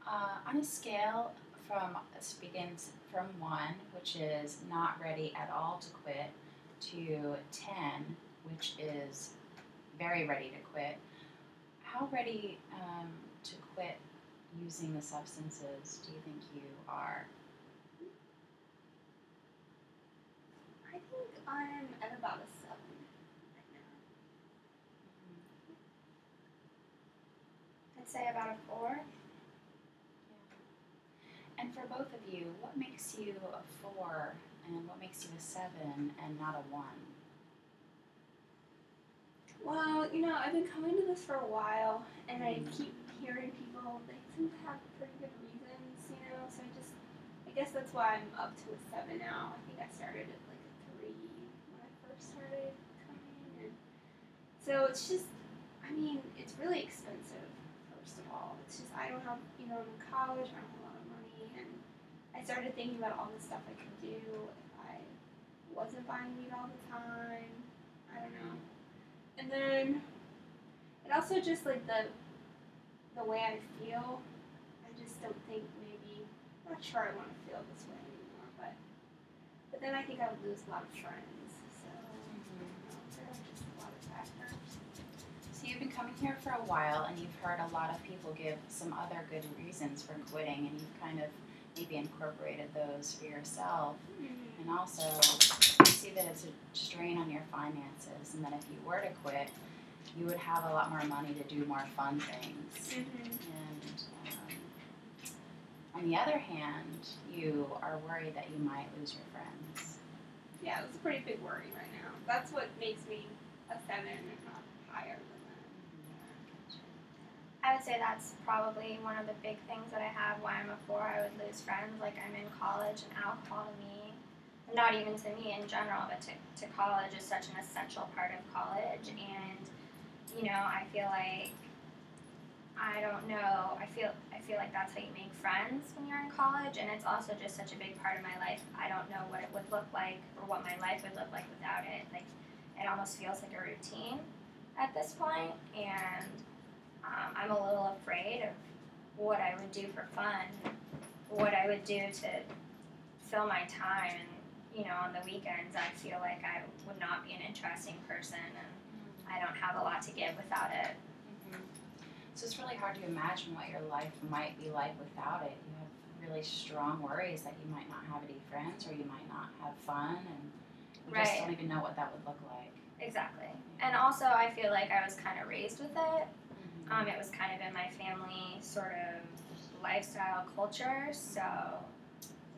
On a scale from begins from 1, which is not ready at all to quit, to 10, which is very ready to quit, how ready to quit using the substances do you think you are? I think I'm at about a 7 right now. I'd say about a 4. Yeah. And for both of you, what makes you a 4 and what makes you a 7 and not a 1? Well, I've been coming to this for a while, and I keep hearing people, they seem to have pretty good reasons, so I guess that's why I'm up to a 7 now. I think I started at like a 3 when I first started coming, and so it's really expensive, first of all. It's just, I don't have, I'm in college, I don't have a lot of money, and I started thinking about all the stuff I could do if I wasn't buying weed all the time. I don't know. And then it also just like the way I feel. I just don't think maybe, I'm not sure I want to feel this way anymore. But then I think I would lose a lot of friends. So there are just a lot of factors. So you've been coming here for a while, and you've heard a lot of people give some other good reasons for quitting, and you've kind of maybe incorporated those for yourself. And also, you see that it's a strain on your finances, and that if you were to quit, you would have a lot more money to do more fun things. And on the other hand, you are worried that you might lose your friends. Yeah, it's a pretty big worry right now. That's what makes me a 7, if not higher than that. I would say that's probably one of the big things that I have why I'm a 4. I would lose friends. Like, I'm in college, and alcohol to me, not even to me in general, but to college is such an essential part of college. And, I feel like, I don't know, I feel like that's how you make friends when you're in college, and it's also just such a big part of my life. I don't know what it would look like or what my life would look like without it. Like, it almost feels like a routine at this point, and I'm a little afraid of what I would do for fun, what I would do to fill my time, and on the weekends I feel like I would not be an interesting person, and I don't have a lot to give without it. So it's really hard to imagine what your life might be like without it. You have really strong worries that you might not have any friends, or you might not have fun, and you just don't even know what that would look like. Exactly. And also, I feel like I was kind of raised with it. It was kind of in my family sort of lifestyle culture, so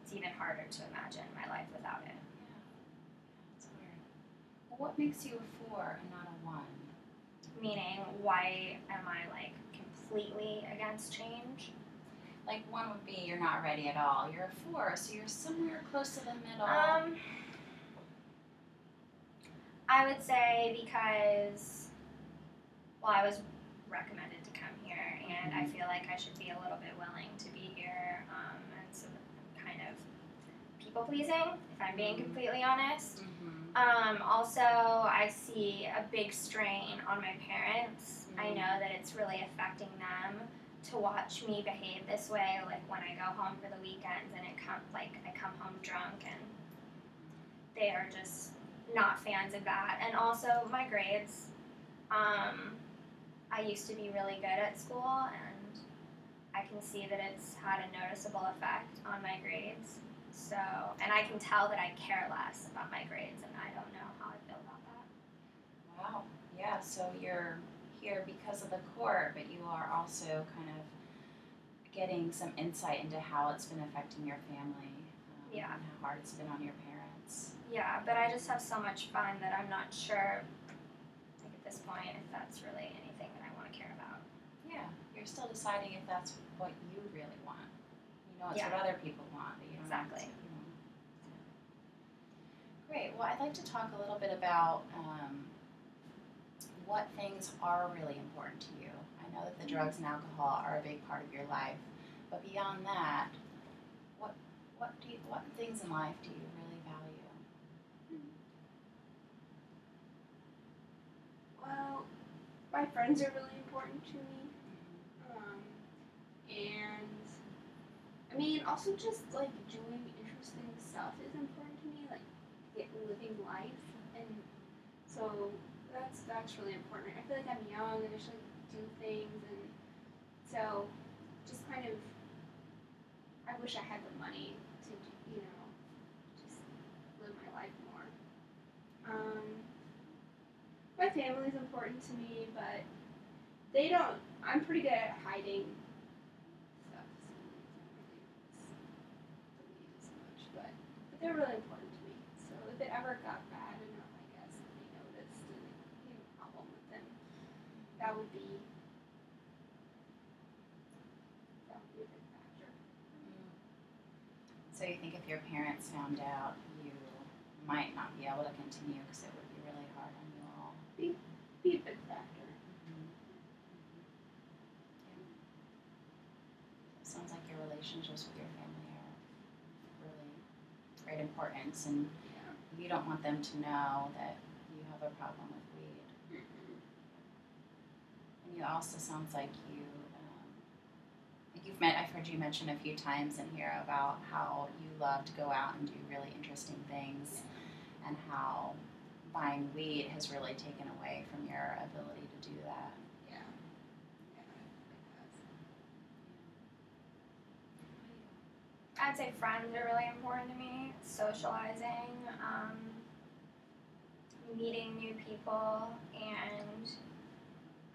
it's even harder to imagine my life without it. Yeah, that's weird. Well, what makes you a 4 and not a 1? Meaning, why am I like completely against change? Like, 1 would be you're not ready at all. You're a 4, so you're somewhere close to the middle. I would say because, well, I was recommended to come here, and I feel like I should be a little bit willing to be here, and so I'm kind of people pleasing, if I'm being completely honest. Also, I see a big strain on my parents. I know that it's really affecting them to watch me behave this way, like when I go home for the weekends and I come home drunk, and they are just not fans of that. And also my grades. I used to be really good at school, and I can see that it's had a noticeable effect on my grades. So, and I can tell that I care less about my grades, and I don't know how I feel about that. Wow. Yeah, so you're here because of the court, but you are also kind of getting some insight into how it's been affecting your family, and how hard it's been on your parents. Yeah, but I just have so much fun that I'm not sure, like at this point, if that's really anything that I want to care about. Yeah, you're still deciding if that's what you really want. It's what other people want, but you don't know what you want. Great. Well, I'd like to talk a little bit about what things are really important to you. I know that the drugs and alcohol are a big part of your life, but beyond that, what things in life do you really value? Well, my friends are really important to me, and I mean, also just like doing interesting stuff is important to me, like living life, and so that's really important. I feel like I'm young and I should do things, and so just kind of I wish I had the money to just live my life more. My family's important to me, but they don't. I'm pretty good at hiding stuff, so they don't really believe as much. But they're really important to me. So if it ever got bad enough, I guess, and they noticed and it became a problem with them, that would be a big factor. So you think if your parents found out, you might not be able to continue because it would be really hard on you all? Be a big factor. Sounds like your relationships with your family are really great importance, and you don't want them to know that you have a problem with weed. And you also sounds like I've heard you mention a few times in here about how you love to go out and do really interesting things, and how buying weed has really taken away from your ability to do that. I'd say friends are really important to me. Socializing, meeting new people, and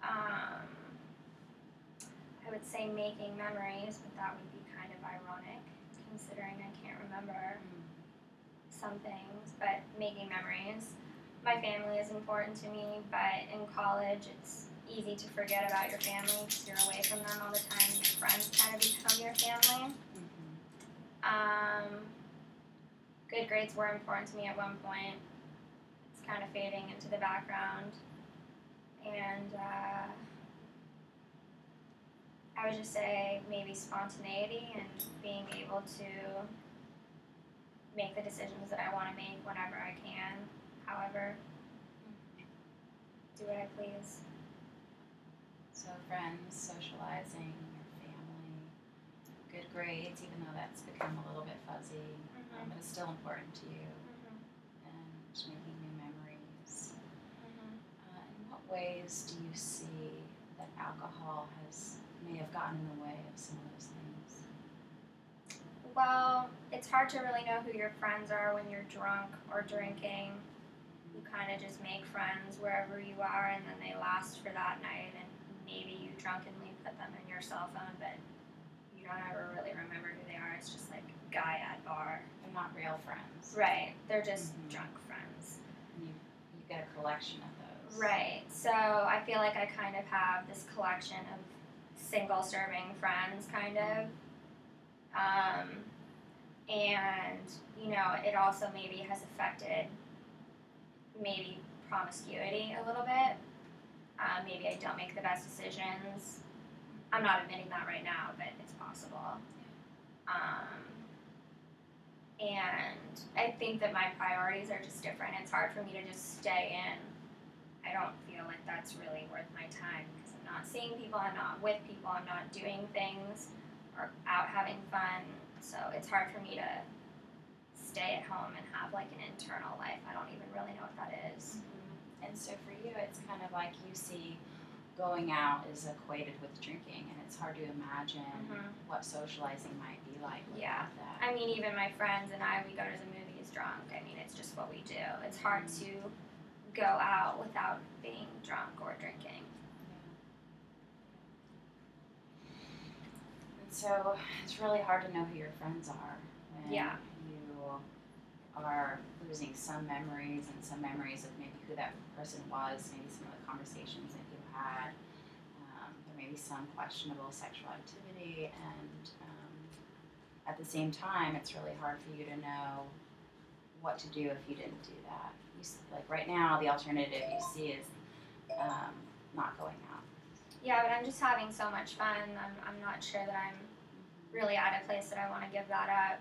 I would say making memories, but that would be kind of ironic considering I can't remember some things, but making memories. My family is important to me, but in college it's easy to forget about your family because you're away from them all the time. Your friends kind of become your family. Good grades were important to me at one point. It's kind of fading into the background. And I would just say maybe spontaneity and being able to make the decisions that I want to make whenever I can. However, do what I please. So friends, socializing, your family, good grades, even though that's become a little bit fuzzy, but it's still important to you, and making new memories. In what ways do you see that alcohol may have gotten in the way of some of those things? Well, it's hard to really know who your friends are when you're drunk or drinking. You kind of just make friends wherever you are, and then they last for that night, and maybe you drunkenly put them in your cell phone, but you don't ever really remember who they are. It's just like guy at bar. They're not real friends. Right. They're just drunk friends. You get a collection of those. Right. So I feel like I kind of have this collection of single serving friends, kind of. And, it also maybe has affected maybe promiscuity a little bit. Maybe I don't make the best decisions. I'm not admitting that right now, but it's possible. And I think that my priorities are just different. It's hard for me to just stay in. I don't feel like that's really worth my time because I'm not seeing people, I'm not with people, I'm not doing things or out having fun. So it's hard for me to stay at home and have like an internal life. I don't even really know what that is. And so for you, it's kind of like you see going out is equated with drinking, and it's hard to imagine what socializing might be like without that. I mean, even my friends and I, we go to the movies drunk. I mean, it's just what we do. It's hard to go out without being drunk or drinking. And so it's really hard to know who your friends are when you are losing some memories and some memories of maybe who that person was, maybe some of the conversations that you had. There may be some questionable sexual activity, and at the same time, it's really hard for you to know what to do if you didn't do that. Like right now, the alternative you see is not going out. Yeah, but I'm just having so much fun. I'm not sure that I'm really at a place that I want to give that up.